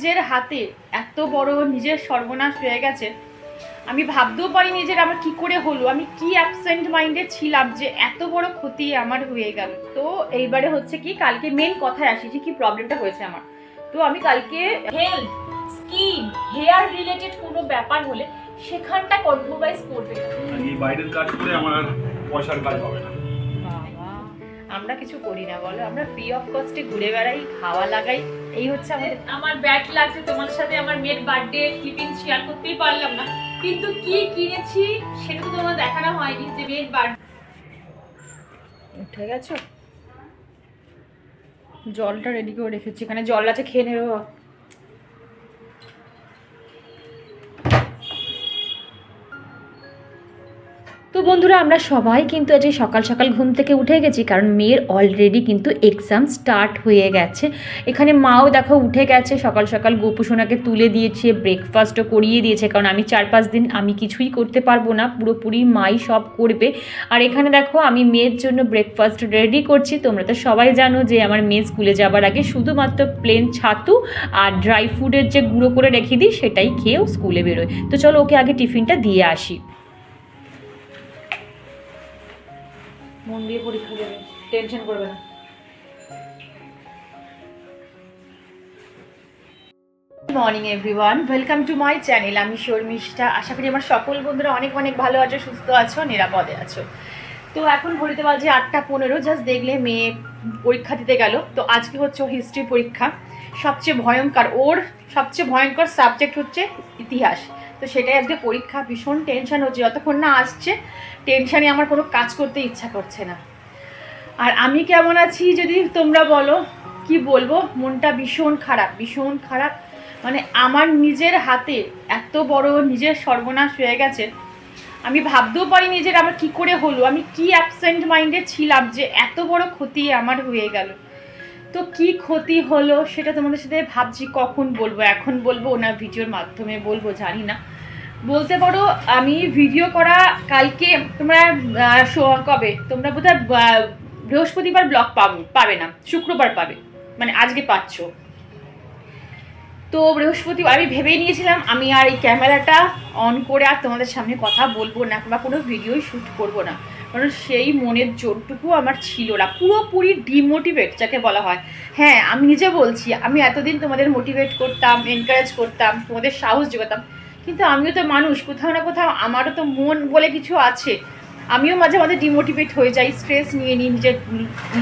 নিজের হাতে এত বড় নিজের সর্বনাশ হয়ে গেছে, আমি ভাবতেও পারিনি যে আমার কি করে হলো, আমি কি অ্যাবসেন্ট মাইন্ডে ছিলাম যে এত বড় ক্ষতি আমার হয়ে গেল। তো এইবারে হচ্ছে কি, কালকে মেন কথায় আসি যে কি প্রবলেমটা হয়েছে আমার। তো আমি কালকে হেলথ, স্কিন, হেয়ার রিলেটেড কোনো ব্যাপার হলে সেখানটা কম্প্রোমাইজ করবে না। এই বাইরের কাজ করে আমার পয়সার কাজ হবে না। আমরা কিছু করি না বলো, আমরা ফ্রি অফ কস্টে ঘুরে বেড়াই, খাওয়া লাগাই, এই হচ্ছে আমাদের। আমার ব্যাড লাগছে তোমাদের সাথে আমার মেয়ের বার্থডে ক্লিপিং শেয়ার করতেই পারলাম না, কিন্তু কি কিনেছি সেটা তো তোমার দেখানো হয়নি যে মেয়ের বার্থডে। উঠে গেছো? জলটা রেডি করে রেখেছি, এখানে জল আছে, খেয়ে নেবে। তো বন্ধুরা, আমরা সবাই কিন্তু আজ সকাল সকাল ঘুম থেকে উঠে গেছি, কারণ মেয়ের অলরেডি কিন্তু এক্সাম স্টার্ট হয়ে গেছে। এখানে মাও দেখো উঠে গেছে, সকাল সকাল গোপুসোনাকে তুলে দিয়েছে, ব্রেকফাস্টও করিয়ে দিয়েছে, কারণ আমি 4-5 দিন আমি কিছুই করতে পারবো না, পুরোপুরি মাই সব করবে। আর এখানে দেখো আমি মেয়ের জন্য ব্রেকফাস্ট রেডি করছি। তোমরা তো সবাই জানো যে আমার মেয়ে স্কুলে যাবার আগে শুধুমাত্র প্লেন ছাতু আর ড্রাই ফ্রুটের যে গুঁড়ো করে রেখে দিই সেটাই খেয়েও স্কুলে বেরোয়। তো চলো ওকে আগে টিফিনটা দিয়ে আসি। মন দিয়ে পরীক্ষা দেবে, টেনশন করবে না। Good morning everyone, welcome to my channel. আমি শর্মিষ্ঠা। আশা করি আমার সকল বন্ধুরা অনেক অনেক ভালো আছো, সুস্থ আছো, নিরাপদে আছো। তো এখন ঘড়িতে বাজে 8টা 15, জাস্ট দেখলে মেয়ে পরীক্ষা দিতে গেল। তো আজকে হচ্ছে ওর হিস্ট্রি পরীক্ষা, সবচেয়ে ভয়ঙ্কর, ওর সবচেয়ে ভয়ঙ্কর সাবজেক্ট হচ্ছে ইতিহাস। তো সেটাই আজকে পরীক্ষা, ভীষণ টেনশন হচ্ছে, যতক্ষণ না আসছে টেনশানে আমার কোনো কাজ করতে ইচ্ছা করছে না। আর আমি কেমন আছি যদি তোমরা বলো, কি বলবো, মনটা ভীষণ খারাপ, ভীষণ খারাপ। মানে আমার নিজের হাতে এত বড় নিজের সর্বনাশ হয়ে গেছে, আমি ভাবতেও পারিনি যে আমার কি করে হলো, আমি কি অ্যাবসেন্ট মাইন্ডে ছিলাম যে এত বড় ক্ষতি আমার হয়ে গেল। তো কি ক্ষতি হলো সেটা তোমাদের সাথে ভাবছি কখন বলবো, এখন বলবো না ভিডিওর মাধ্যমে বলবো জানি না। বলতে পারো আমি ভিডিও করা কালকে, তোমরা কবে তোমরা বোধহয় বৃহস্পতিবার ব্লগ পাবে না, শুক্রবার পাবে, মানে আজকে পাচ্ছ। তো বৃহস্পতিবার আমি ভেবেই নিয়েছিলাম আমি আর এই ক্যামেরাটা অন করে আর তোমাদের সামনে কথা বলবো না বা কোনো ভিডিওই শ্যুট করবো না, কারণ সেই মনের জোরটুকু আমার ছিল না, পুরোপুরি ডিমোটিভেট যাকে বলা হয়। হ্যাঁ, আমি নিজে বলছি, আমি এতদিন তোমাদের মোটিভেট করতাম, এনকারেজ করতাম, তোমাদের সাহস যোগাতাম, কিন্তু আমিও তো মানুষ, কোথাও না কোথাও আমারও তো মন বলে কিছু আছে। আমিও মাঝে মাঝে ডিমোটিভেট হয়ে যাই, স্ট্রেস নিয়ে নিই নিজের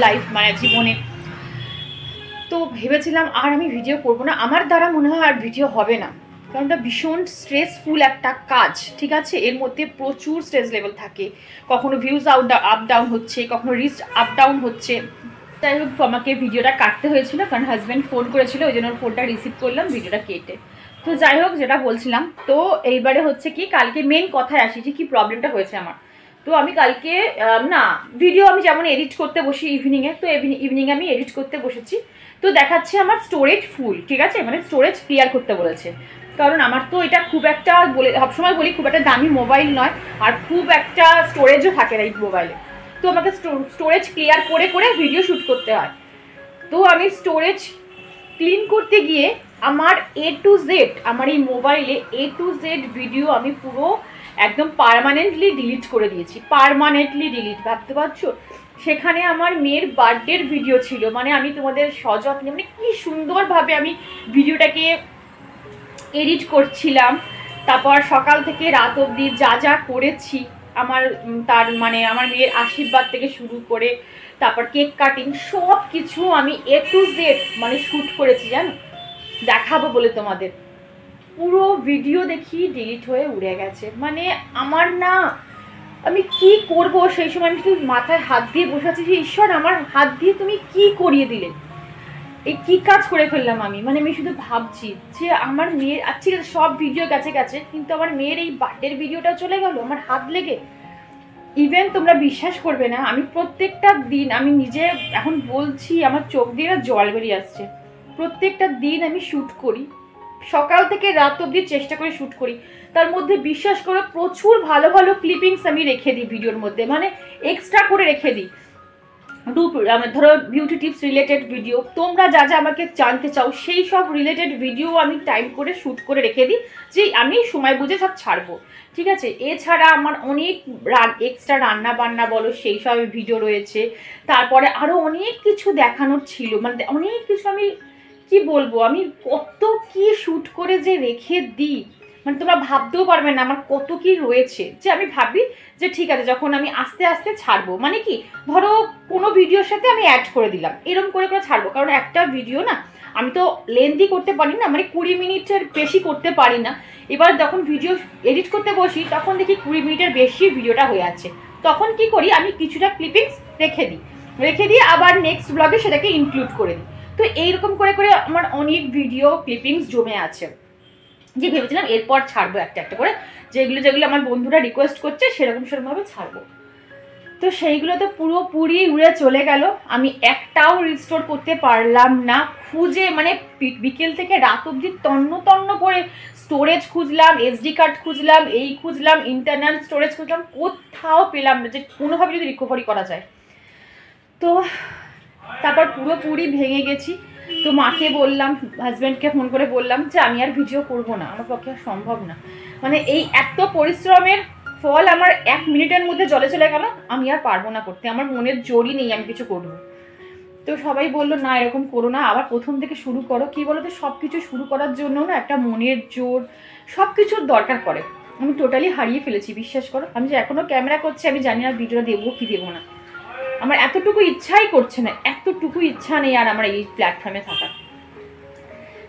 লাইফ, মানে জীবনে। তো ভেবেছিলাম আর আমি ভিডিও করবো না, আমার দ্বারা মনে হয় আর ভিডিও হবে না, কারণ এটা ভীষণ স্ট্রেসফুল একটা কাজ, ঠিক আছে। এর মধ্যে প্রচুর স্ট্রেস লেভেল থাকে, কখনো ভিউজ আপ ডাউন হচ্ছে, কখনো রিচ আপ ডাউন হচ্ছে। তাই হোক আমাকে ভিডিওটা কাটতে হয়েছিল, কারণ হাজব্যান্ড ফোন করেছিল, ওই জন্য ফোনটা রিসিভ করলাম, ভিডিওটা কেটে। তো যাই হোক, যেটা বলছিলাম, তো এইবারে হচ্ছে কি, কালকে মেন কথায় আসি যে কী প্রবলেমটা হয়েছে আমার। তো আমি কালকে না ভিডিও আমি যেমন এডিট করতে বসি ইভিনিংয়ে, তো ইভিনিংয়ে আমি এডিট করতে বসেছি। তো দেখাচ্ছে আমার স্টোরেজ ফুল, ঠিক আছে, মানে স্টোরেজ ক্লিয়ার করতে বলেছে, কারণ আমার তো এটা খুব একটা সবসময় বলি খুব একটা দামি মোবাইল নয়, আর খুব একটা স্টোরেজও থাকে না এই মোবাইলে। তো আমাকে স্টোরেজ ক্লিয়ার করে করে ভিডিও শ্যুট করতে হয়। তো আমি স্টোরেজ ক্লিন করতে গিয়ে আমার A to Z, আমার এই মোবাইলে A to Z ভিডিও আমি পুরো একদম পার্মানেন্টলি ডিলিট করে দিয়েছি, পার্মানেন্টলি ডিলিট, ভাবতে পারছো। সেখানে আমার মেয়ের বার্থডের ভিডিও ছিল, মানে আমি তোমাদের সযত্নে, মানে কি সুন্দরভাবে আমি ভিডিওটাকে এডিট করছিলাম, তারপর সকাল থেকে রাত অবধি যা যা করেছি আমার, তার মানে আমার মেয়ের আশীর্বাদ থেকে শুরু করে তারপর কেক কাটিং সব কিছু আমি A to Z মানে শ্যুট করেছি, জানো, দেখাবো বলে তোমাদের। পুরো ভিডিও দেখি ডিলিট হয়ে উড়ে গেছে, মানে আমার না, আমি কি করব সেই সময় আমি শুধু মাথায় হাত দিয়ে বসে আছি যে ঈশ্বর আমার হাত দিয়ে তুমি কি করিয়ে দিলে, এই কী কাজ করে ফেললাম আমি। মানে আমি শুধু ভাবছি যে আমার মেয়ের, আচ্ছা ঠিক আছে সব ভিডিও গেছে গেছে, কিন্তু আমার মেয়ের এই বার্থডের ভিডিওটা চলে গেল আমার হাত লেগে। ইভেন তোমরা বিশ্বাস করবে না, আমি প্রত্যেকটা দিন, আমি নিজে এখন বলছি আমার চোখ দিয়ে না জল বেরিয়ে আসছে, প্রত্যেকটা দিন আমি শ্যুট করি, সকাল থেকে রাত অবধি চেষ্টা করে শ্যুট করি, তার মধ্যে বিশ্বাস করো প্রচুর ভালো ভালো ক্লিপিংস আমি রেখে দিই ভিডিওর মধ্যে, মানে এক্সট্রা করে রেখে দিই। ধরো বিউটি টিপস রিলেটেড ভিডিও, তোমরা যা যা আমাকে জানতে চাও সেই সব রিলেটেড ভিডিও আমি টাইম করে শ্যুট করে রেখে দিই, যে আমি সময় বুঝে সব ছাড়বো, ঠিক আছে। এছাড়া আমার অনেক এক্সট্রা রান্না বান্না বলো সেই সব ভিডিও রয়েছে। তারপরে আরও অনেক কিছু দেখানোর ছিল, মানে অনেক কিছু আমি কি বলবো, আমি কত কি শ্যুট করে যে রেখে দিই, মানে তোমরা ভাবতেও পারবে না আমার কত কি রয়েছে। যে আমি ভাবি যে ঠিক আছে যখন আমি আস্তে আস্তে ছাড়বো, মানে কি ধরো কোনো ভিডিওর সাথে আমি অ্যাড করে দিলাম, এরকম করে করে ছাড়বো, কারণ একটা ভিডিও না আমি তো লেন্দি করতে পারি না, মানে 20 মিনিটের বেশি করতে পারি না। এবার যখন ভিডিও এডিট করতে বসি তখন দেখি 20 মিনিটের বেশি ভিডিওটা হয়ে আছে, তখন কি করি আমি কিছুটা ক্লিপিংস রেখে দিই আবার নেক্সট ব্লগে সেটাকে ইনক্লুড করে দিই। তো এইরকম করে করে আমার অনেক ভিডিও ক্লিপিংস জমে আছে, যে ভেবেছিলাম এরপর ছাড়বো একটা একটা করে, যেগুলো আমার বন্ধুরা রিকোয়েস্ট করছে সেরকমভাবে ছাড়বো। তো সেইগুলো তো পুরোপুরি উড়ে চলে গেল, আমি একটাও রিস্টোর করতে পারলাম না। খুঁজে মানে বিকেল থেকে রাত অবধি তন্ন করে স্টোরেজ খুঁজলাম, SD কার্ড খুঁজলাম, খুঁজলাম, ইন্টারনাল স্টোরেজ খুঁজলাম, কোথাও পেলাম না যে কোনোভাবে যদি রিকভারি করা যায়। তো তারপর পুরোপুরি ভেঙে গেছি। তো মাকে বললাম, হাজব্যান্ডকে ফোন করে বললাম যে আমি আর ভিডিও করব না, আমার পক্ষে আর সম্ভব না, মানে এই এত পরিশ্রমের ফল আমার 1 মিনিটের মধ্যে জলে চলে গেল, আমি আর পারবো না করতে, আমার মনের জোরই নেই আমি কিছু করবো। তো সবাই বললো না এরকম করো না, আবার প্রথম থেকে শুরু করো। কী বলো তো, সব কিছু শুরু করার জন্য না একটা মনের জোর সব কিছুর দরকার পড়ে। আমি টোটালি হারিয়ে ফেলেছি, বিশ্বাস করো। আমি যে এখনও ক্যামেরা করছি, আমি জানি না ভিডিওটা দেবো কি দেবো না, আমার এতটুকু ইচ্ছাই করছে না, এতটুকু ইচ্ছা নেই আর আমার এই প্ল্যাটফর্মে থাকার।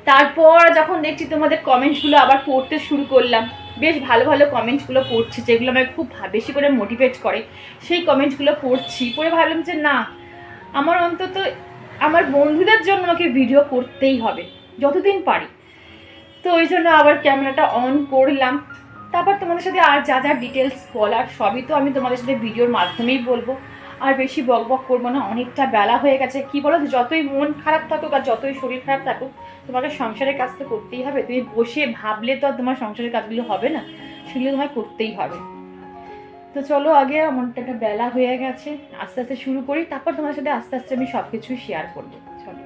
তারপর যখন দেখছি তোমাদের কমেন্টসগুলো আবার পড়তে শুরু করলাম, বেশ ভালো ভালো কমেন্টসগুলো পড়ছি, যেগুলো আমাকে খুব বেশি করে মোটিভেট করে, সেই কমেন্টসগুলো পড়ে ভাবলাম যে না, আমার অন্তত আমার বন্ধুদের জন্য আমাকে ভিডিও করতেই হবে যতদিন পারি। তো ওই জন্য আবার ক্যামেরাটা অন করলাম। তারপর তোমাদের সাথে আর যা যা ডিটেলস বলার সবই তো আমি তোমাদের সাথে ভিডিওর মাধ্যমেই বলবো, আর বেশি বকবক করবো না, অনেকটা বেলা হয়ে গেছে। কি বলো, যতই মন খারাপ থাকুক আর যতই শরীর খারাপ থাকুক, তোমাকে সংসারের কাজ তো করতেই হবে। তুমি বসে ভাবলে তো আর তোমার সংসারের কাজগুলো হবে না, সেগুলো তোমায় করতেই হবে। তো চলো আগে মনটা একটা বেলা হয়ে গেছে, আস্তে আস্তে শুরু করি, তারপর তোমার সাথে আস্তে আস্তে আমি সব কিছু শেয়ার করবো। চলো,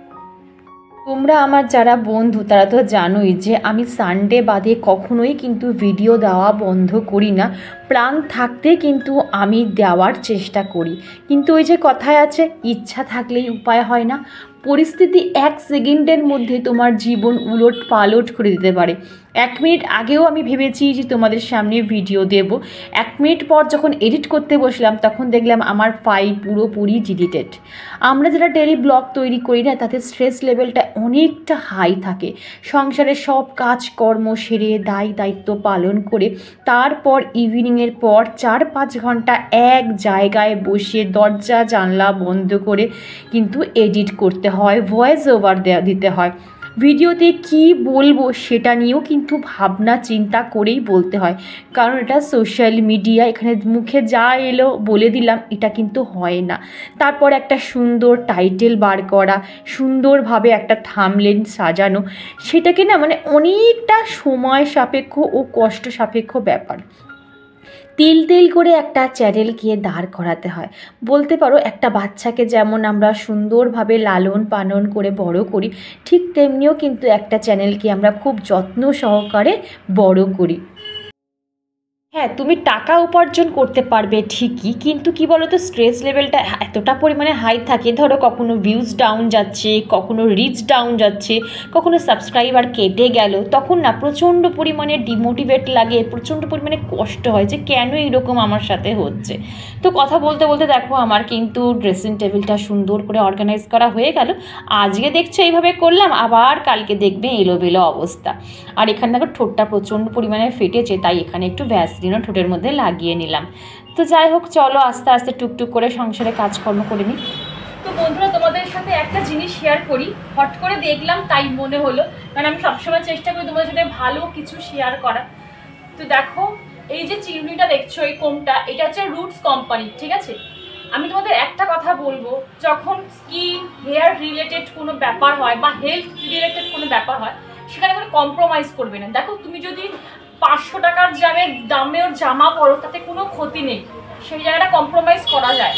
তোমরা আমার যারা বন্ধু তারা তো জানোই যে আমি সানডে বাদে কখনোই কিন্তু ভিডিও দেওয়া বন্ধ করি না, প্রাণ থাকতে কিন্তু আমি দেওয়ার চেষ্টা করি। কিন্তু ওই যে কথায় আছে, ইচ্ছা থাকলেই উপায় হয় না। পরিস্থিতি 1 সেকেন্ডের মধ্যে তোমার জীবন উলট পালট করে দিতে পারে। 1 মিনিট আগেও আমি ভেবেছি যে তোমাদের সামনে ভিডিও দেব, 1 মিনিট পর যখন এডিট করতে বসলাম তখন দেখলাম আমার ফাইল পুরোপুরি ডিলিটেড। আমরা যারা ডেলি ব্লগ তৈরি করি না, তাতে স্ট্রেস লেভেলটা অনেকটা হাই থাকে। সংসারের সব কাজকর্ম সেরে দায়িত্ব পালন করে তারপর ইভিনিংয়ের পর 4-5 ঘন্টা এক জায়গায় বসে দরজা জানলা বন্ধ করে কিন্তু এডিট করতে হয়, ভয়েস ওভার দিতে হয়। ভিডিওতে কি বলবো সেটা নিয়েও কিন্তু ভাবনা চিন্তা করেই বলতে হয়, কারণ এটা সোশ্যাল মিডিয়া, এখানে মুখে যা এলো বলে দিলাম এটা কিন্তু হয় না। তারপর একটা সুন্দর টাইটেল বার করা, সুন্দরভাবে একটা থাম্বনেল সাজানো, সেটাকে না মানে অনেকটা সময় সাপেক্ষ ও কষ্ট সাপেক্ষ ব্যাপার। তিল করে একটা চ্যানেলকে দাঁড় করাতে হয়। বলতে পারো একটা বাচ্চাকে যেমন আমরা সুন্দরভাবে লালন পালন করে বড় করি, ঠিক তেমনিও কিন্তু একটা চ্যানেলকে আমরা খুব যত্ন সহকারে বড় করি। হ্যাঁ, তুমি টাকা উপার্জন করতে পারবে ঠিকই, কিন্তু কি বলো তো, স্ট্রেস লেভেলটা এতটা পরিমাণে হাই থাকে। ধরো কখনো ভিউজ ডাউন যাচ্ছে, কখনো রিচ ডাউন যাচ্ছে, কখনো সাবস্ক্রাইবার কেটে গেল, তখন না প্রচণ্ড পরিমাণে ডিমোটিভেট লাগে, প্রচণ্ড পরিমাণে কষ্ট হয় যে কেন এইরকম আমার সাথে হচ্ছে। তো কথা বলতে বলতে দেখো আমার কিন্তু ড্রেসিং টেবিলটা সুন্দর করে অর্গানাইজ করা হয়ে গেল। আজকে দেখছো এইভাবে করলাম, আবার কালকে দেখবে এলোবেলো অবস্থা। আর এখানে দেখো ঠোঁটটা প্রচণ্ড পরিমাণে ফেটেছে, তাই এখানে একটু ভ্যাসলিনও ঠোঁটের মধ্যে লাগিয়ে নিলাম। তো যাই হোক, চলো আস্তে আস্তে টুকটুক করে সংসারে কাজকর্ম করে নিই। তো বন্ধুরা, তোমাদের সাথে একটা জিনিস শেয়ার করি, হট করে দেখলাম তাই মনে হলো, কারণ আমি সবসময় চেষ্টা করি তোমাদের সাথে ভালো কিছু শেয়ার করা। তো দেখো, এই যে চিরুনিটা দেখছো, এই কোমটা, এটা হচ্ছে রুটস কোম্পানি, ঠিক আছে। আমি তোমাদের একটা কথা বলবো, যখন স্কিন হেয়ার রিলেটেড কোনো ব্যাপার হয় বা হেলথ রিলেটেড কোনো ব্যাপার হয়, সেখানে কোনো কম্প্রোমাইজ করবে না। দেখো, তুমি যদি 500 টাকার দামের জামা পরো, তাতে কোনো ক্ষতি নেই, সেই জায়গাটা কম্প্রোমাইজ করা যায়,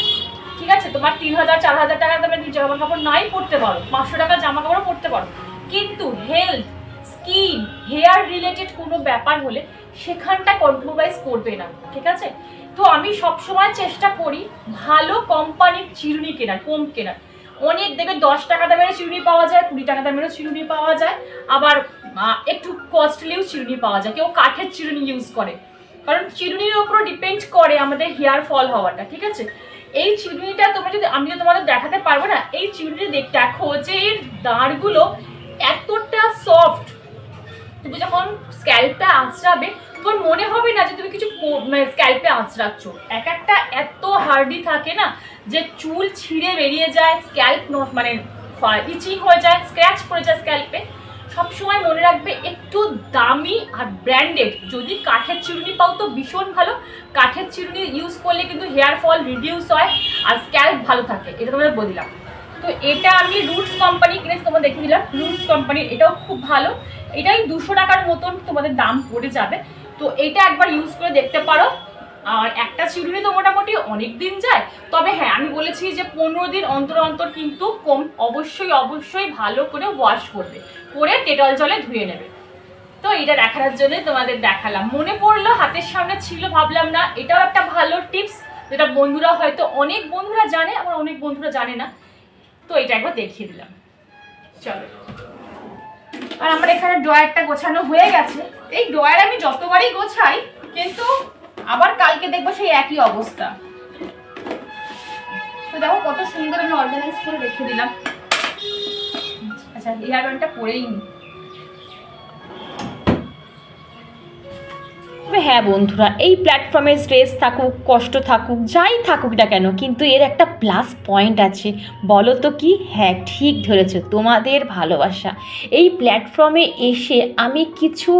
ঠিক আছে, তোমার 3000 4000 টাকা দামের জামা কাপড় নাই পরতে পারো, 500 টাকার জামা কাপড়ও পরতে পারো, কিন্তু হেলথ, স্কিন, হেয়ার রিলেটেড কোনো ব্যাপার হলে সেখানটা কম্প্রোমাইজ করবে না, ঠিক আছে? তো আমি সবসময় চেষ্টা করি ভালো কোম্পানির চিরুনি কেনার, কম কেনার। অনেক দেখবে 10 টাকা দামেরও চিরুনি পাওয়া যায়, 20 টাকা দামেরও চিরুনি পাওয়া যায়, আবার একটু কস্টলিও চিরুনি পাওয়া যায়। কেউ কাঠের চিরুনি ইউজ করে, কারণ চিরুনির উপর ডিপেন্ড করে আমাদের হেয়ার ফল হওয়াটা, ঠিক আছে? এই চিরুনিটা তোমরা যদি, আমি তোমাদের দেখাতে পারবো না, এই চিরুনি দেখো যে এর দাঁড়গুলো এতটা সফট, তুমি যখন স্ক্যাল্পটা আঁচড়াবে তোমার মনে হবে না যে তুমি কিছু স্ক্যাল্পে আঁচড়াচ্ছ। এক একটা এত হার্ডি থাকে না যে চুল ছিঁড়ে বেরিয়ে যায়, স্ক্যাল্প মানে ইচিং হয়ে যায়, স্ক্র্যাচ পড়ে যায় স্ক্যাল্পে। সবসময় মনে রাখবে একটু দামি আর ব্র্যান্ডেড যদি কাঠের চিরুনি পাও তো ভীষণ ভালো। কাঠের চিরুনি ইউজ করলে কিন্তু হেয়ার ফল রিডিউস হয় আর স্ক্যাল্প ভালো থাকে, এটা তোমাদের বললাম। তো এটা আমি রুটস কোম্পানি কিনেছি, তোমাদের দেখিয়ে দিলাম। রুটস কোম্পানির এটাও খুব ভালো, এটাই 200 টাকার মতন তোমাদের দাম পড়ে যাবে। তো এটা একবার ইউজ করে দেখতে পারো। আর একটা চিরুনি তো মোটামুটি অনেক দিন যায়, তবে হ্যাঁ আমি বলেছি যে 15 দিন অন্তর অন্তর কিন্তু অবশ্যই ভালো করে ওয়াশ করবে, করে ডেটল জলে ধুয়ে নেবে। তো এটা দেখার জন্য তোমাদের দেখালাম, মনে পড়লো, হাতের সামনে ছিল, ভাবলাম না এটাও একটা ভালো টিপস, যেটা বন্ধুরা হয়তো অনেক বন্ধুরা জানে, আবার অনেক বন্ধুরা জানে না। তো এটা একবার দেখিয়ে দিলাম। চলো, আর আমার এখানে ড্রয়ারটা গোছানো হয়ে গেছে। এই ড্রয়ার আমি যতবারই গোছাই কিন্তু আবার কালকে দেখবো সেই একই অবস্থা। তো দেখো কত সুন্দর আমি অর্গানাইজ করে রেখে দিলাম। আচ্ছা, হেয়ার ব্যান্ডটা পরেই নি। হ্যাঁ বন্ধুরা, এই প্ল্যাটফর্মে স্ট্রেস থাকুক, কষ্ট থাকুক, যাই থাকুক না কেন, কিন্তু এর একটা প্লাস পয়েন্ট আছে। বলো তো কি? হ্যাঁ ঠিক ধরেছ, তোমাদের ভালোবাসা। এই প্ল্যাটফর্মে এসে আমি কিছু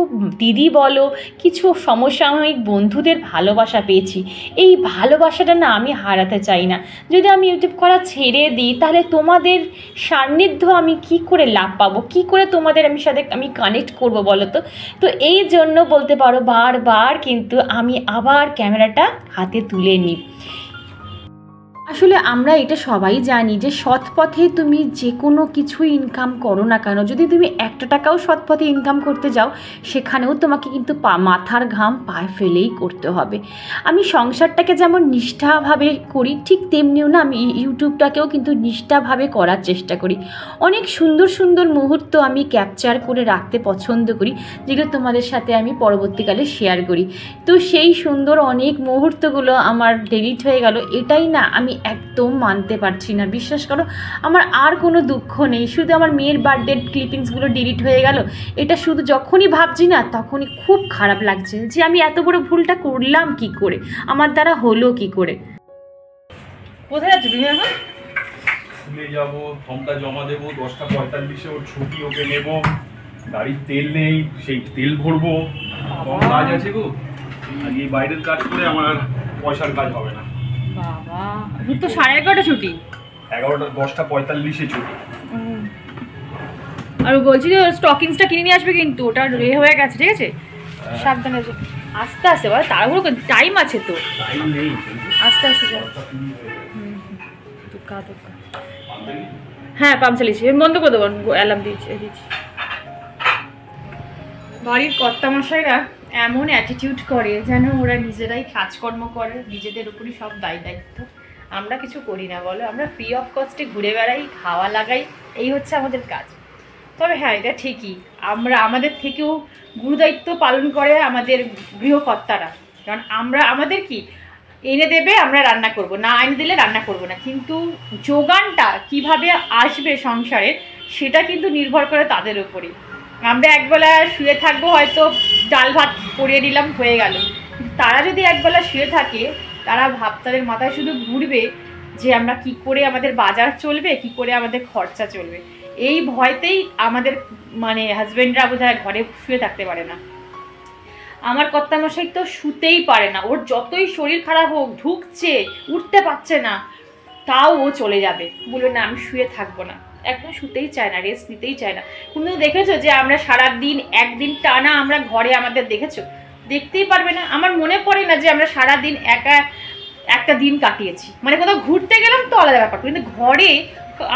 দিদি বলো, কিছু সমসাময়িক বন্ধুদের ভালোবাসা পেয়েছি। এই ভালোবাসাটা না আমি হারাতে চাই না। যদি আমি ইউটিউব করা ছেড়ে দিই তাহলে তোমাদের সান্নিধ্য আমি কি করে লাভ পাবো, কি করে তোমাদের সাথে আমি কানেক্ট করব বলো তো? তো এই জন্য বলতে পারো বারবার কিন্তু আমি আবার ক্যামেরাটা হাতে তুলে নিই। আসলে আমরা এটা সবাই জানি যে সৎ পথে তুমি যে কোনো কিছু ইনকাম করো না কেন, যদি তুমি 1 টাকাও সৎ পথে ইনকাম করতে যাও সেখানেও তোমাকে কিন্তু মাথার ঘাম পায়ে ফেলেই করতে হবে। আমি সংসারটাকে যেমন নিষ্ঠাভাবে করি ঠিক তেমনিও না আমি ইউটিউবটাকেও কিন্তু নিষ্ঠাভাবে করার চেষ্টা করি। অনেক সুন্দর সুন্দর মুহূর্ত আমি ক্যাপচার করে রাখতে পছন্দ করি, যেগুলো তোমাদের সাথে আমি পরবর্তীকালে শেয়ার করি। তো সেই সুন্দর অনেক মুহূর্তগুলো আমার ডিলিট হয়ে গেল, এটাই না আমি একদম মানতে পারছি না। বিশ্বাস করো, আমার আর কোনো দুঃখ নেই, শুধু আমার মেয়ের বার্থডে ক্লিপিংসগুলো ডিলিট হয়ে গেল। এটা শুধু যখনই ভাবছি না তখনই খুব খারাপ লাগছে যে আমি এত বড় ভুলটা করলাম কি করে, আমার দ্বারা হলো কি করে। কোথায় যাচ্ছ তুমি এখন? স্কুলে যাবো, ফর্মটা জমা দেবো, 10:45 ওর ছুটি, ওকে নেবো, গাড়ির তেল নেই, সেই তেল ভরবো, কম কাজ আছে গো। আর এই বাইরের কাজ করে আমার পয়সার কাজ হবে না। বাবা, তো 11:30 ছুটি, 10:45 ছুটি। আর বলছি যে স্টকিংসটা কিনে নিয়ে আসবে, কিন্তু ওটা হয়ে গেছে, ঠিক আছে? সাবধানে আস্তে আস্তে, বল তাড়াহুড়ো, টাইম আছে তো, টাইম নেই, আস্তে আস্তে যাও। হ্যাঁ পাম্প চালিয়েছি, বন্ধ করে দেবো, অ্যালার্ম দিচ্ছি। বাড়ির কর্তামশাইরা এমন অ্যাটিটিউড করে যেন ওরা নিজেরাই কাজকর্ম করে, নিজেদের উপরই সব দায়িত্ব। আমরা কিছু করি না বলো, আমরা ফ্রি অফ কস্টে ঘুরে বেড়াই, খাওয়া লাগাই, এই হচ্ছে আমাদের কাজ। তবে হ্যাঁ এটা ঠিকই, আমাদের থেকেও গুরুদায়িত্ব পালন করে আমাদের গৃহকর্তারা। কারণ আমাদের কি এনে দেবে, আমরা রান্না করব, না এনে দিলে রান্না করব না, কিন্তু যোগানটা কিভাবে আসবে সংসারে সেটা কিন্তু নির্ভর করে তাদের উপরেই। আমরা একবেলা শুয়ে থাকবো, হয়তো ডাল ভাত করিয়ে দিলাম, হয়ে গেল। তারা যদি একবেলা শুয়ে থাকে, তাদের মাথায় শুধু ঘুরবে যে আমরা কি করে আমাদের বাজার চলবে, কি করে আমাদের খরচা চলবে। এই ভয়তেই আমাদের হাজবেন্ডরা বোধহয় ঘরে শুয়ে থাকতে পারে না। আমার কর্তামশাই তো শুতেই পারে না, ওর যতই শরীর খারাপ হোক, ঢুকছে, উঠতে পারছে না, তাও ও চলে যাবে, বলবে না আমি শুয়ে থাকবো না। একদম শুতেই চায় না, রেস্ট নিতেই চায় না। কিন্তু দেখেছো যে আমরা সারাদিন একদিন টানা আমরা ঘরে আমাদের দেখতেই পারবে না। আমার মনে পড়ে না যে আমরা সারাদিন একটা দিন কাটিয়েছি, মানে কোথাও ঘুরতে গেলাম তো আলাদা ব্যাপার, কিন্তু ঘরে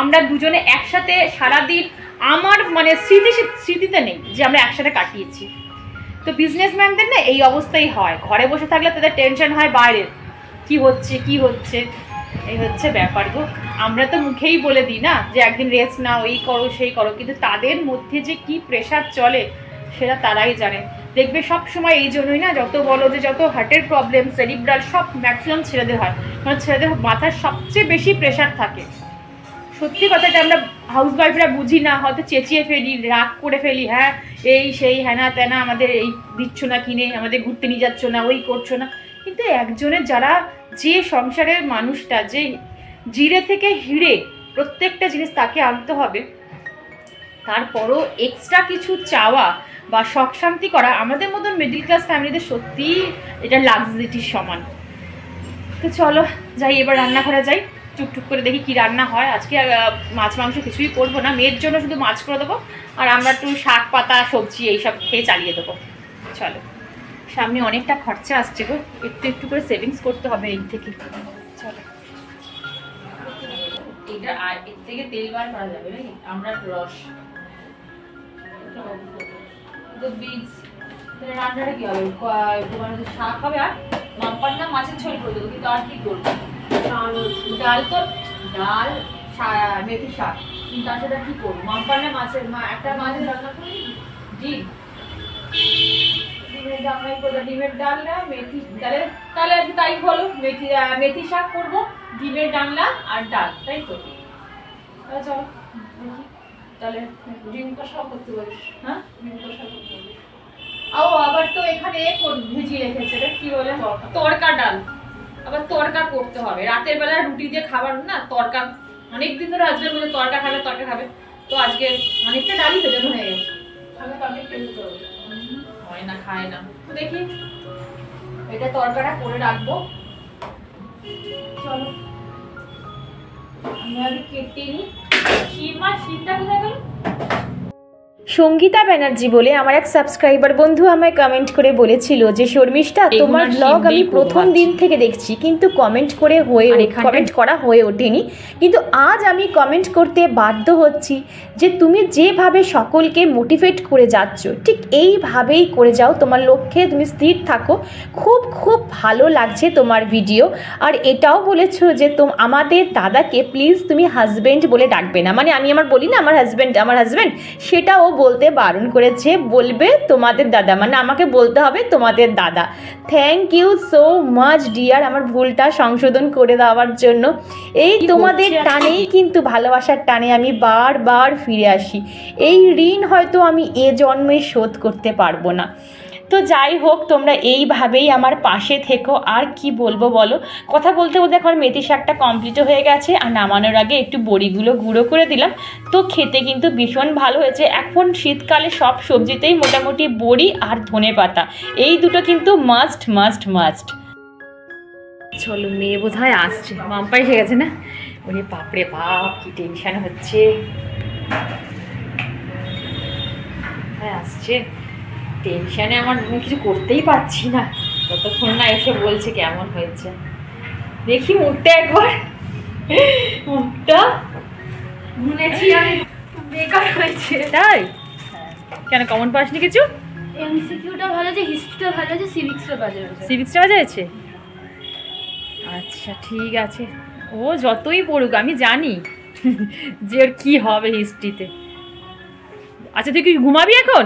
আমরা দুজনে একসাথে সারাদিন আমার মানে স্মৃতিতে নেই যে আমরা একসাথে কাটিয়েছি। তো বিজনেসম্যানদের না এই অবস্থাই হয়, ঘরে বসে থাকলে তাদের টেনশন হয় বাইরের কি হচ্ছে, এই হচ্ছে ব্যাপার গো। আমরা তো মুখেই বলে দিই না যে একদিন রেস্ট নাও, এই করো সেই করো, কিন্তু তাদের মধ্যে যে কি প্রেশার চলে সেটা তারাই জানে। দেখবে সব সময় এই জন্যই না, যত বলো যে যত হার্টের প্রবলেম, সেরিব্রাল, সব ম্যাক্সিমাম ছেলেদের হয়, কারণ ছেলেদের মাথার সবচেয়ে বেশি প্রেশার থাকে। সত্যি কথাটা আমরা হাউসওয়াইফরা বুঝি না, হয়তো চেঁচিয়ে ফেলি, রাগ করে ফেলি, হ্যাঁ এই সেই হ্যানা ত্যানা, আমাদের এই দিচ্ছ না কিনে, আমাদের ঘুরতে নিয়ে যাচ্ছ না, ওই করছো না। কিন্তু একজনের যারা যে সংসারের মানুষটা, যে জিরে থেকে হিরে প্রত্যেকটা জিনিস তাকে আনতে হবে, তারপরও এক্সট্রা কিছু চাওয়া বা শখ শান্তি করা আমাদের মতন মিডল ক্লাস ফ্যামিলিদের সত্যিই এটা লাক্সারিটির সমান। তো চলো যাই, এবার রান্নাঘরে যাই, টুকটুক করে দেখি কি রান্না হয়। আজকে মাছ মাংস কিছুই করবো না, মেয়ের জন্য শুধু মাছ করে দেবো, আর আমরা একটু শাক পাতা সবজি এইসব খেয়ে চালিয়ে দেবো। চলো, সামনে অনেকটা খরচা আসছে গো, একটু করে সেভিংস করতে হবে এই থেকে। চলো, এটা আর এর থেকে তেল বার করা যাবে নাকি, আমরা রস বীজ রান্নাটা কি হবে, শাক হবে আর মাম্পান্না মাছের ঝোল করে দেবো, কিন্তু আর কি করবো, ডাল তো ডাল, মেথি শাক, কিন্তু সেটা কি করবো, মাম্পান্না মাছের একটা মাছের রান্না করি, ডিমের ডালনা মেথি, তাহলে আজকে তাই বলো, মেথি শাক করবো, ডিমের ডালনা আর ডাল, তাই তো? চলো তাহলে ডিম কষা করতে পারিস। হ্যাঁ, ডিম কষা করতে পারিস। আবার তো এখানে ভিজিয়ে রেখেছে, কি বলে, তড়কা ডাল, আবার তড়কা করতে হবে। রাতের বেলা রুটি দিয়ে খাবার না, তড়কা অনেকদিন ধরে হাজবেন্ড বলে তড়কা খাবে, তো আজকে অনেকটা ডালই ভেজানো হয়ে গেছে, হয় না, খায় না, তো দেখি এটা তড়কাটা করে রাখবো। চলো আমি আগে কেটে নিই। শিমটা কোথায় গেল? সঙ্গীতা ব্যানার্জি বলে আমার এক সাবস্ক্রাইবার বন্ধু আমায় কমেন্ট করে বলেছিল যে শর্মিষ্ঠা, তোমার ব্লগ আমি প্রথম দিন থেকে দেখছি, কিন্তু কমেন্ট করা হয়ে ওঠেনি, কিন্তু আজ আমি কমেন্ট করতে বাধ্য হচ্ছি যে তুমি যেভাবে সকলকে মোটিভেট করে যাচ্ছ ঠিক এইভাবেই করে যাও, তোমার লক্ষ্যে তুমি স্থির থাকো। খুব খুব ভালো লাগছে তোমার ভিডিও। আর এটাও বলেছো যে আমাদের দাদাকে প্লিজ তুমি হাজব্যান্ড বলে ডাকবে না, মানে আমি বলি না আমার হাজব্যান্ড, সেটাও বলতে বারণ করেছে, বলবে তোমাদের দাদা, মানে আমাকে বলতে হবে তোমাদের দাদা। Thank you so much dear, আমার ভুলটা সংশোধন করে দেওয়ার জন্য। এই তোমাদের টানেই কিন্তু, ভালোবাসার টানে আমি বারবার ফিরে আসি। এই ঋণ হয়তো আমি এ জন্মে শোধ করতে পারবো না। তো যাই হোক, তোমরা এইভাবেই আমার পাশে থেকো। আর কি বলবো বলো, কথা বলতে বলতে এখন মেথি শাকটা কমপ্লিটও হয়ে গেছে, আর নামানোর আগে একটু বড়িগুলো গুঁড়ো করে দিলাম, তো খেতে কিন্তু ভীষণ ভালো হয়েছে। এখন শীতকালে সব সবজিতেই মোটামুটি বড়ি আর ধনেপাতা, এই দুটো কিন্তু মাস্ট। চলো, মেয়ে বোধ হয় আসছে, মাম্পা এসে গেছে না? ওরে বাপরে বাপ, কি টেনশন হচ্ছে। হ্যাঁ আসছে, টেনশানে আমার কিছু করতেই পারছি না, ততক্ষণ না এসে বলছে কেমন হয়েছে। দেখি মুখটা একবার, মুখটা শুনেছি আমি বেকার হয়েছে। তাই? কেন, কমন পাসনি কিছু? এমসিকিউটা ভালো আছে, হিস্ট্রিটা ভালো আছে, সিভিক্সটা বাজে আছে। আচ্ছা ঠিক আছে, ও যতই পড়ুক আমি জানি যে ওর কী হবে হিস্ট্রিতে। আচ্ছা তুই কি ঘুমাবি এখন?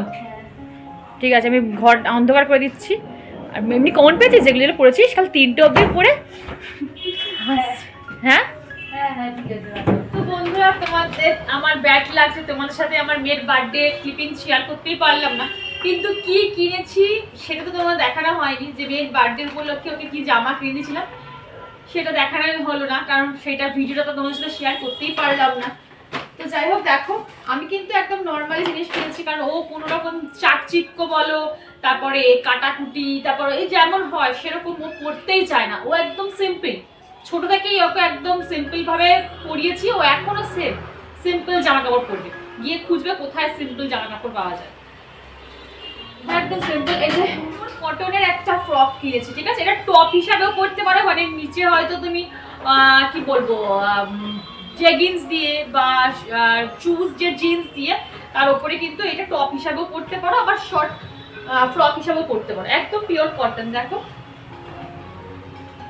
ঠিক আছে, আমি ঘর অন্ধকার করে দিচ্ছি। আর এমনি কমন পেয়েছিস যেগুলো পড়েছিস কাল 3টে অবধি পড়ে? হ্যাঁ ঠিক আছে। তো বন্ধুরা, তোমাদের আমার ব্যাড লাগছে, তোমাদের সাথে আমার মেয়ের বার্থডে ক্লিপিং শেয়ার করতেই পারলাম না, কিন্তু কি কিনেছি সেটা তো তোমাদের দেখানো হয়নি, যে মেয়ের বার্থডে উপলক্ষে ওকে কি জামা কিনে দিয়েছিলাম সেটা দেখানো হলো না, কারণ সেটা ভিডিওটা তো তোমাদের সাথে শেয়ার করতেই পারলাম না। তো যাই হোক, দেখো আমি কিন্তু একদম নর্মালি জিনিস কিনেছি, কারণ ও কোনো রকম চাকচিক্য বলো, তারপরে কাটাকুটি, তারপরে এই যেমন হয় সেরকম ও পড়তেই চায় না, ও একদম সিম্পল। ছোট থেকেই ওকে একদম সিম্পল ভাবে পরিয়েছি, ও এখনো সিম্পল জামা কাপড় পরবে, গিয়ে খুঁজবে কোথায় সিম্পল জামা কাপড় পাওয়া যায়, একদম সিম্পল। এই যে কটনের একটা ফ্রক কিনেছি, ঠিক আছে? এটা টপ হিসাবেও পরতে পারো, মানে নিচে হয়তো তুমি কি বলবো জেগিন্স দিয়ে বা চুজ যে জিন্স দিয়ে তার উপরে কিন্তু এটা টপ হিসাবেও পরতে পারো, আবার শর্ট ফ্রক হিসাবেও পরতে পারো। একদম পিওর কটন। দেখো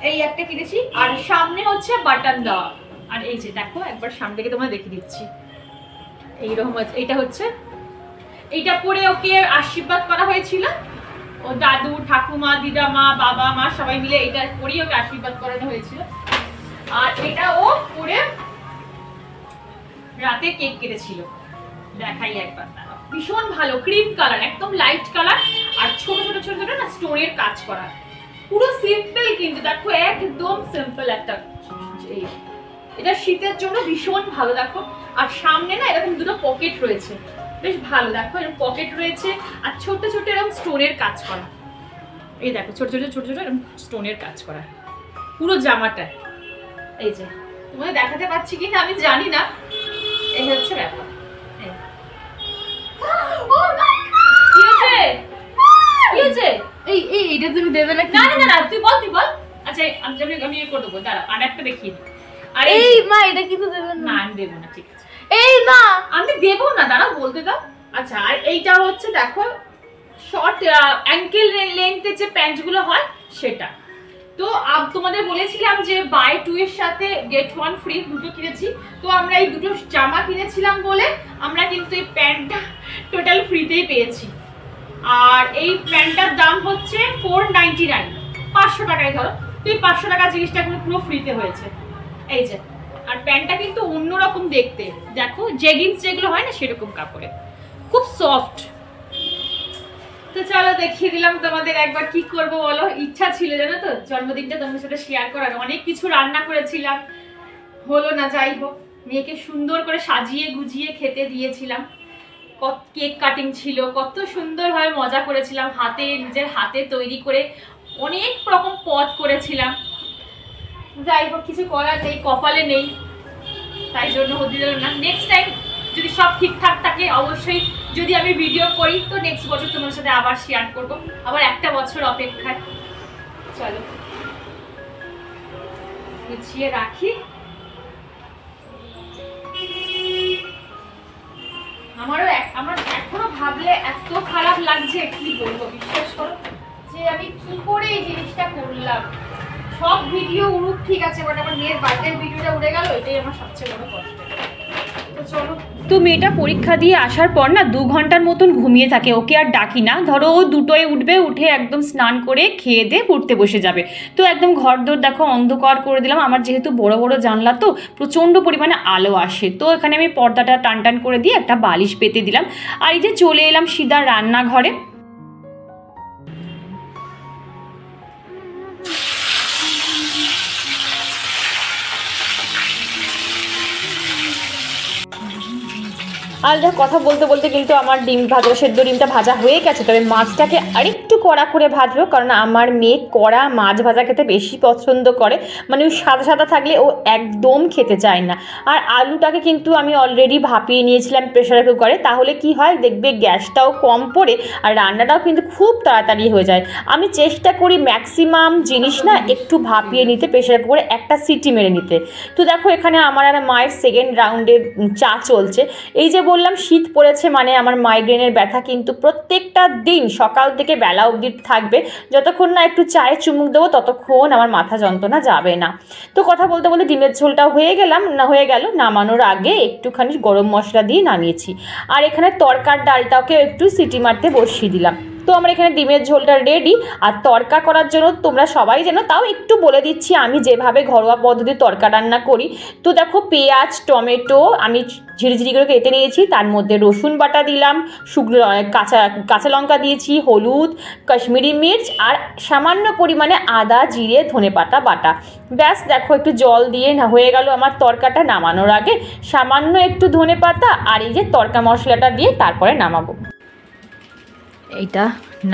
এই একটা কিনেছি, আর সামনে হচ্ছে বাটন দেওয়া। আর এই যে দেখো একবার সামনে থেকে তোমায় দেখিয়ে দিচ্ছি, এইরকম আছে। এইটা হচ্ছে, এইটা পরে ওকে আশীর্বাদ করা হয়েছিল, ও দাদু ঠাকুমা দিদামা বাবা মা সবাই মিলে এটা পরেই ওকে আশীর্বাদ করানো হয়েছিল। আর এটা ও পরে রাতে কেক কেটেছিল, দেখাই একবার। ভীষণ ভালো, ক্রিম কালার, একদম লাইট কালার, আর ছোট ছোট ছোট ছোট না স্টোনের কাজ করা, পুরো সিম্পল কিন্তু দেখো একদম সিম্পল একটা। এটা শীতের জন্য ভীষণ ভালো দেখো। আর সামনে না এরকম দুটো পকেট রয়েছে, বেশ ভালো। দেখো এরকম পকেট রয়েছে আর ছোট ছোট এরকম স্টোনের কাজ করা। এই দেখো ছোট ছোট ছোট ছোট এরকম স্টোনের কাজ করা পুরো জামাটা। এই যে তোমাদের দেখাতে পাচ্ছি কিনা আমি জানি না, এই হচ্ছে ব্যাপার। কি হয়েছে? কি হয়েছে? এইটা তুমি দেবে না? না না না, তুই বল তুই বল। আচ্ছা আমি করে দেবো, দাঁড়া আর একটা দেখিয়ে দিই। আর এই মা এটা কিন্তু দেবে না? আমি দেবো না, ঠিক আছে। এই না আমি দেবো না, দাঁড়া বলতে দাও। আচ্ছা আর এইটা হচ্ছে দেখো শর্ট অ্যাঙ্কেল লেন্থের যে প্যান্টগুলো হয় সেটা। তো তোমাদের বলেছিলাম যে বাই 2 এর সাথে গেট 1 ফ্রি দুটো কিনেছি। তো আমরা এই দুটো জামা কিনেছিলাম বলে আমরা কিন্তু এই প্যান্টটা টোটাল ফ্রিতেই পেয়েছি। আর এই প্যান্টটার দাম হচ্ছে 499, 500 টাকায় ধরো। তো এই 500 টাকা জিনিসটা কিন্তু পুরো ফ্রিতে হয়েছে। এই যে, আর প্যান্টটা কিন্তু অন্যরকম দেখতে, দেখো জেগিন্স যেগুলো হয় না সেরকম কাপড়ে, খুব সফট। তো চলো দেখিয়ে দিলাম তোমাদের একবার। কি করবো বলো, ইচ্ছা ছিল জানো তো জন্মদিনটা তোমাদের সাথে শেয়ার করার, অনেক কিছু রান্না করেছিলাম, হলো না। যাই হোক, মেয়েকে সুন্দর করে সাজিয়ে গুজিয়ে খেতে দিয়েছিলাম, কেক কাটিং ছিল, কত সুন্দরভাবে মজা করেছিলাম, নিজের হাতে তৈরি করে অনেক রকম পদ করেছিলাম। যাই হোক, কিছু করার নেই, কপালে নেই, তাই জন্য হতে দিল না। নেক্সট টাইম যদি সব ঠিকঠাক থাকে, অবশ্যই যদি আমি ভিডিও করি তো নেক্সট বছর তোমার সাথে আবার শেয়ার করবো, আবার একটা বছর অপেক্ষায়। চলো গুছিয়ে রাখি। আমার এখনো ভাবলে এত খারাপ লাগছে, কি বলবো, বিশ্বাস করো যে আমি কি করে এই জিনিসটা করলাম। সব ভিডিও উড়ুক ঠিক আছে, বাট আমার মেয়ের বার্থডে ভিডিওটা উড়ে গেল, এটাই আমার সবচেয়ে বড় কষ্ট। তো চলো। তো মেয়েটা পরীক্ষা দিয়ে আসার পর না 2 ঘন্টার মতন ঘুমিয়ে থাকে, ওকে আর ডাকি না। ধরো ও 2টোয় উঠবে, উঠে একদম স্নান করে খেয়ে দিয়ে পড়তে বসে যাবে। তো একদম ঘরদোর দেখো অন্ধকার করে দিলাম। আমার যেহেতু বড় বড় জানলা, তো প্রচণ্ড পরিমাণে আলো আসে, তো এখানে আমি পর্দাটা টান করে দিয়ে একটা বালিশ পেতে দিলাম। আর এই যে চলে এলাম সিধা রান্নাঘরে। আর যা কথা বলতে বলতে কিন্তু আমার সেদ্ধ ডিমটা ভাজা হয়ে গেছে। তবে মাছটাকে আরেকটু কড়া করে ভাজবো, কারণ আমার মেয়ে কড়া মাছ ভাজা খেতে বেশি পছন্দ করে, মানে ওই সাদা সাদা থাকলে ও একদম খেতে চায় না। আর আলুটাকে কিন্তু আমি অলরেডি ভাপিয়ে নিয়েছিলাম প্রেশার কুকারে, তাহলে কি হয় দেখবে গ্যাসটাও কম পড়ে আর রান্নাটাও কিন্তু খুব তাড়াতাড়ি হয়ে যায়। আমি চেষ্টা করি ম্যাক্সিমাম জিনিস না একটু ভাপিয়ে নিতে, প্রেশার কুকারে একটা সিটি মেরে নিতে। তো দেখো এখানে আমার আর মায়ের সেকেন্ড রাউন্ডে চা চলছে। এই যে বললাম শীত পড়েছে, মানে আমার মাইগ্রেনের ব্যথা কিন্তু প্রত্যেকটা দিন সকাল থেকে বেলা অবধি থাকবে। যতক্ষণ না একটু চায়ে চুমুক দেবো ততক্ষণ আমার মাথা যন্ত্রণা যাবে না। তো কথা বলতে বলতে ডিমের ঝোলটাও হয়ে গেল। নামানোর আগে একটুখানি গরম মশলা দিয়ে নামিয়েছি। আর এখানে তরকার ডালটাকে একটু সিটি মারতে বসিয়ে দিলাম। তো আমার এখানে ডিমের ঝোলটা রেডি। আর তরকা করার জন্য তোমরা সবাই জানো, তাও একটু বলে দিচ্ছি আমি যেভাবে ঘরোয়া পদ্ধতি তরকা রান্না করি। তো দেখো পেঁয়াজ টমেটো আমি ঝিরিঝিরি করে কেটে নিয়েছি, তার মধ্যে রসুন বাটা দিলাম, শুকনো কাঁচা লঙ্কা দিয়েছি, হলুদ, কাশ্মীরি মির্চ আর সামান্য পরিমাণে আদা জিরে ধনেপাতা বাটা। ব্যাস দেখো একটু জল দিয়ে হয়ে গেল আমার তরকাটা। নামানোর আগে সামান্য একটু ধনেপাতা আর এই যে তরকা মশলাটা দিয়ে তারপরে নামাবো। এইটা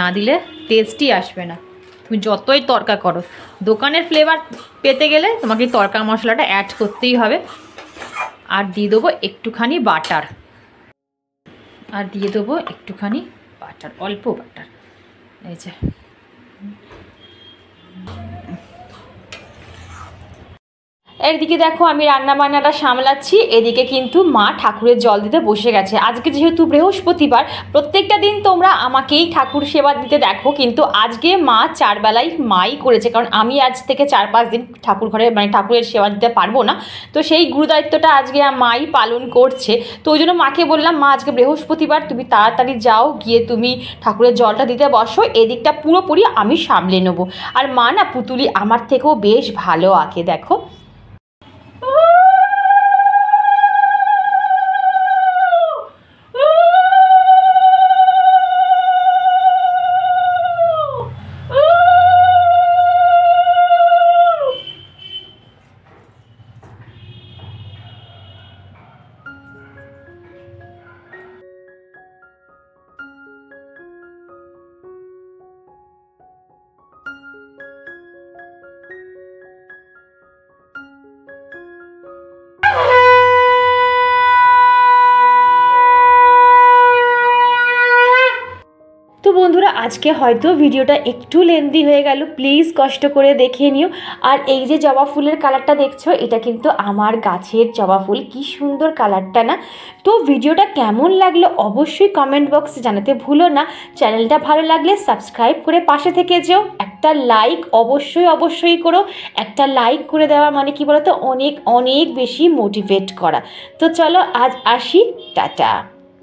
না দিলে টেস্টই আসবে না, তুমি যতই তরকা করো। দোকানের ফ্লেভার পেতে গেলে তোমাকে তরকা মশলাটা অ্যাড করতেই হবে। আর দিয়ে দেবো একটুখানি বাটার, অল্প বাটার। এই যে এদিকে দেখো আমি রান্না বান্নাটা সামলাচ্ছি, এদিকে কিন্তু মা ঠাকুরের জল দিতে বসে গেছে। আজকে যেহেতু বৃহস্পতিবার, প্রত্যেকটা দিন তোমরা আমাকেই ঠাকুর সেবা দিতে দেখো, কিন্তু আজকে মা 4 বেলাই মাই করেছে, কারণ আমি আজ থেকে 4-5 দিন ঠাকুর ঘরে মানে ঠাকুরের সেবা দিতে পারবো না। তো সেই গুরুদায়িত্বটা আজকে মাই পালন করছে। তো ওই জন্য মাকে বললাম, মা আজকে বৃহস্পতিবার, তুমি তাড়াতাড়ি যাও, গিয়ে তুমি ঠাকুরের জলটা দিতে বসো, এদিকটা পুরোপুরি আমি সামলে নেবো। আর মা না পুতুলি আমার থেকেও বেশ ভালো আঁকে, দেখো। তো বন্ধুরা আজকে হয়তো ভিডিওটা একটু লেন্দি হয়ে গেল, প্লিজ কষ্ট করে দেখে নিও। আর এই যে জবা ফুলের কালারটা দেখছো, এটা কিন্তু আমার গাছের জবা ফুল, কি সুন্দর কালারটা না। তো ভিডিওটা কেমন লাগলো অবশ্যই কমেন্ট বক্সে জানাতে ভুলো না। চ্যানেলটা ভালো লাগলে সাবস্ক্রাইব করে পাশে থেকে যেও, একটা লাইক অবশ্যই করো। একটা লাইক করে দেওয়া মানে কি বলো তো, অনেক অনেক বেশি মোটিভেট করা। তো চলো আজ আসি, টাটা।